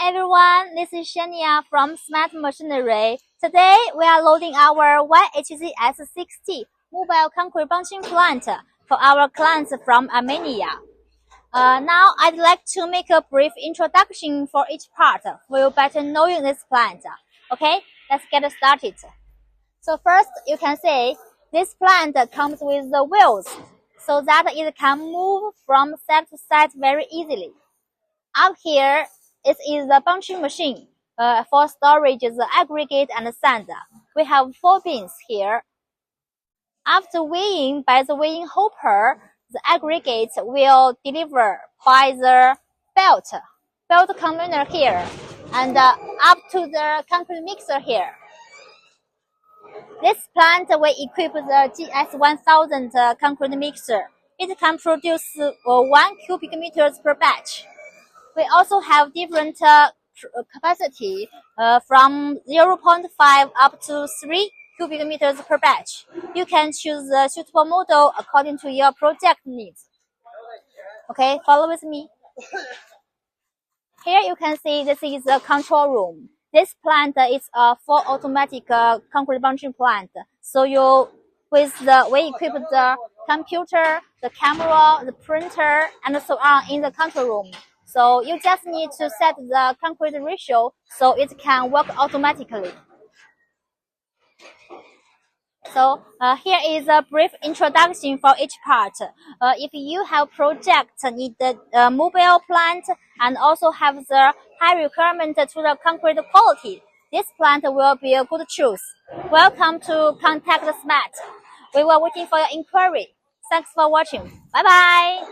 Hi everyone, this is Shania from SMAT Machinery. Today we are loading our YHZS60 mobile concrete bunching plant for our clients from Armenia. Now I'd like to make a brief introduction for each part for you better knowing this plant. Okay, let's get started. So first you can see this plant comes with the wheels so that it can move from side to side very easily. Up here, it is the bunching machine for storage the aggregate and sand. We have 4 bins here. After weighing by the weighing hopper, the aggregate will deliver by the belt conveyor here, and up to the concrete mixer here. This plant will equip the GS1000 concrete mixer. It can produce 1 cubic meters per batch. We also have different capacity from 0.5 up to 3 cubic meters per batch. You can choose the suitable model according to your project needs. Okay, follow with me. Here you can see this is the control room. This plant is a full automatic concrete bunching plant. So we equip the computer, the camera, the printer, and so on in the control room. So you just need to set the concrete ratio so it can work automatically. So here is a brief introduction for each part. If you have project need the mobile plant and also have the high requirement to the concrete quality, this plant will be a good choice. Welcome to contact SMAT. We were waiting for your inquiry. Thanks for watching. Bye bye.